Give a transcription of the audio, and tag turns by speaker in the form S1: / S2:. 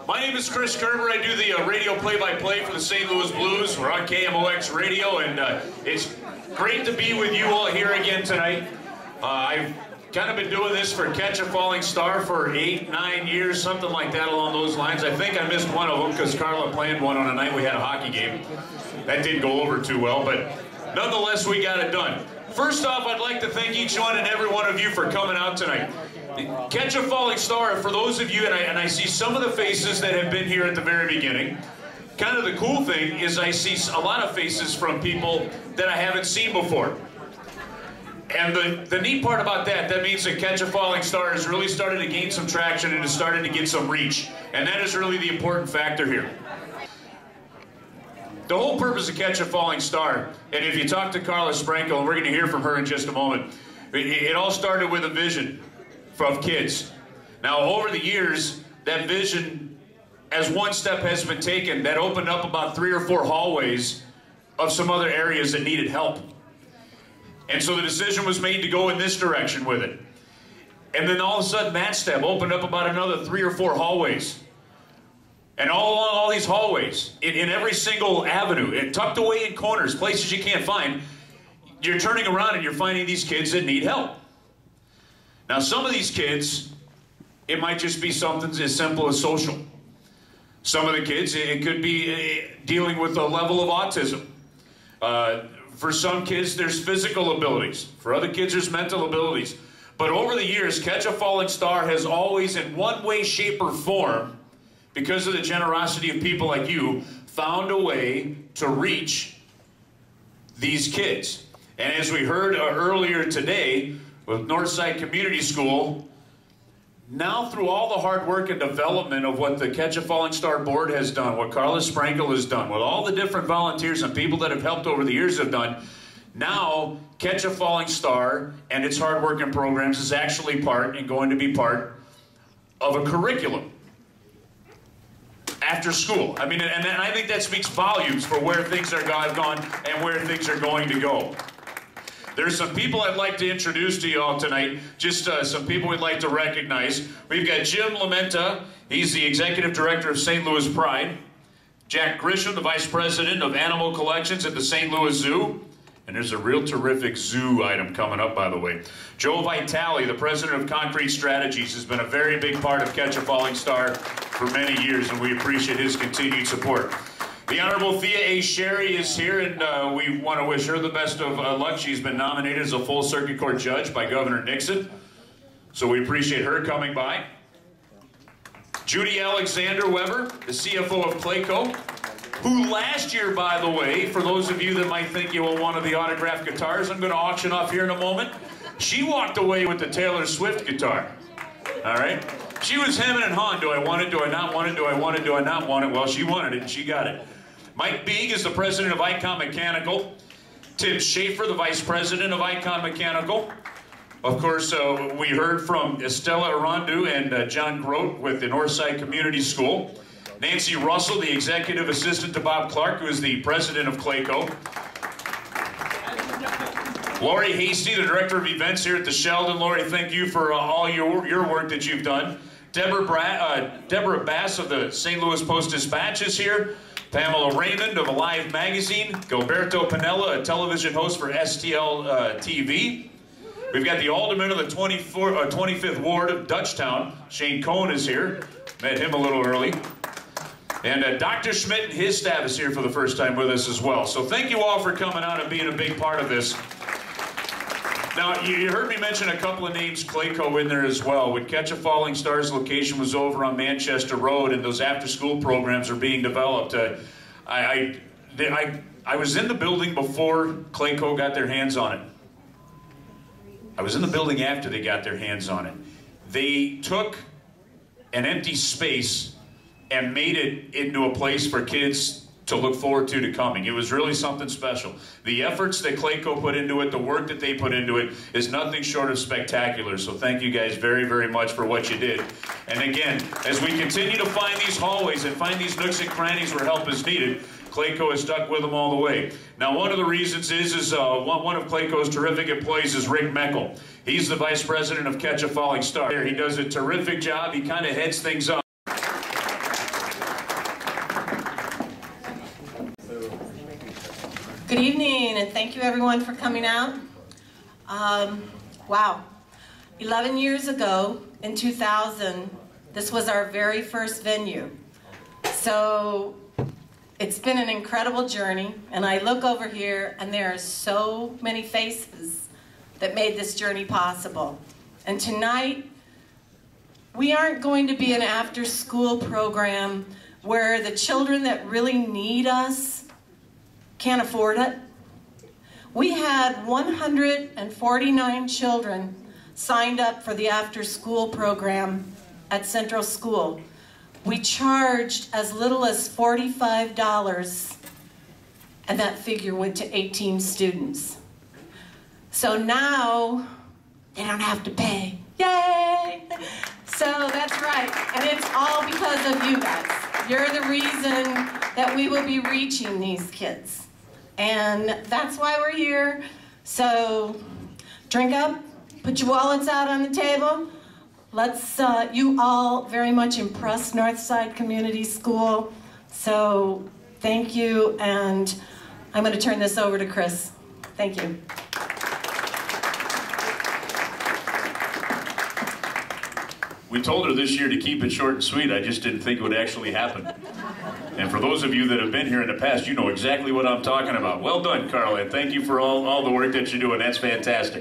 S1: My name is Chris Kerber. I do the radio play-by-play for the St. Louis Blues. We're on KMOX Radio, and it's great to be with you all here again tonight. I've kind of been doing this for Catch a Falling Star for 8, 9 years, something like that along those lines. I think I missed one of them because Carla planned one on a night we had a hockey game. That didn't go over too well, but nonetheless, we got it done. First off, I'd like to thank each one and every one of you for coming out tonight. Catch a Falling Star, for those of you, and I see some of the faces that have been here at the very beginning. Kind of the cool thing is I see a lot of faces from people that I haven't seen before. And the neat part about that means that Catch a Falling Star has really started to gain some traction and is starting to get some reach. And that is really the important factor here. The whole purpose of Catch a Falling Star, and if you talk to Carla Sprankel, and we're going to hear from her in just a moment, it all started with a vision from kids. Now, over the years, that vision, as one step has been taken, that opened up about 3 or 4 hallways of some other areas that needed help. And so the decision was made to go in this direction with it. And then all of a sudden, that step opened up about another 3 or 4 hallways. And all along all these hallways, in every single avenue, and tucked away in corners, places you can't find, you're turning around and you're finding these kids that need help. Now, some of these kids, it might just be something as simple as social. Some of the kids, it could be dealing with a level of autism. For some kids, there's physical abilities. For other kids, there's mental abilities. But over the years, Catch a Falling Star has always, in one way, shape, or form, because of the generosity of people like you, found a way to reach these kids. And as we heard earlier today, with Northside Community School, now through all the hard work and development of what the Catch a Falling Star board has done, what CARLA Sprankel has done, what all the different volunteers and people that have helped over the years have done, now Catch a Falling Star and its hard work and programs is actually part and going to be part of a curriculum after school. I mean, and I think that speaks volumes for where things have gone and where things are going to go. There's some people I'd like to introduce to you all tonight, just some people we'd like to recognize. We've got Jim Lamenta, he's the Executive Director of St. Louis Pride. Jack Grisham, the Vice President of Animal Collections at the St. Louis Zoo. And there's a real terrific zoo item coming up, by the way. Joe Vitale, the President of Concrete Strategies, has been a very big part of Catch a Falling Star for many years, and we appreciate his continued support. The Honorable Thea A. Sherry is here, and we want to wish her the best of luck. She's been nominated as a full circuit court judge by Governor Nixon, so we appreciate her coming by. Judy Alexander Weber, the CFO of Clayco, who last year, by the way, for those of you that might think you will want of the autographed guitars I'm going to auction off here in a moment, she walked away with the Taylor Swift guitar. All right? She was hemming and hawing. Do I want it? Do I not want it? Do I want it? Do I not want it? Well, she wanted it, and she got it. Mike Beeg is the president of Icon Mechanical. Tim Schaefer, the vice president of Icon Mechanical. Of course, we heard from Estella Arandu and John Grote with the Northside Community School. Nancy Russell, the executive assistant to Bob Clark, who is the president of Clayco. Lori Hasty, the director of events here at the Sheldon. Lori, thank you for all your work that you've done. Deborah Bass of the St. Louis Post-Dispatch is here. Pamela Raymond of Alive Magazine. Gilberto Pinella, a television host for STL TV. We've got the alderman of the 25th Ward of Dutchtown. Shane Cohn is here. Met him a little early. And Dr. Schmidt and his staff is here for the first time with us as well. So thank you all for coming out and being a big part of this. Now, you heard me mention a couple of names, Clayco, in there as well. When Catch a Falling Star's location was over on Manchester Road and those after-school programs are being developed, I was in the building before Clayco got their hands on it. I was in the building after they got their hands on it. They took an empty space and made it into a place for kids to look forward to coming. It was really something special. The efforts that Clayco put into it, the work that they put into it, is nothing short of spectacular. So thank you guys very, very much for what you did. And again, as we continue to find these hallways and find these nooks and crannies where help is needed, Clayco has stuck with them all the way. Now, one of the reasons is one of Clayco's terrific employees is Rick Meckel. He's the vice president of Catch a Falling Star. He does a terrific job. He kind of heads things up.
S2: Good evening, and thank you everyone for coming out. Wow, 11 years ago, in 2000, this was our very first venue. So it's been an incredible journey, and I look over here and there are so many faces that made this journey possible. And tonight, we aren't going to be an after-school program where the children that really need us can't afford it. We had 149 children signed up for the after-school program at Central School. We charged as little as $45, and that figure went to 18 students. So now, they don't have to pay. Yay! So that's right, and it's all because of you guys. You're the reason that we will be reaching these kids. And that's why we're here. So drink up, put your wallets out on the table. Let's, you all very much impressed Northside Community School. So thank you, and I'm going to turn this over to Chris. Thank you.
S1: We told her this year to keep it short and sweet. I just didn't think it would actually happen. And for those of you that have been here in the past, you know exactly what I'm talking about. Well done, Carla, and thank you for all the work that you're doing. That's fantastic.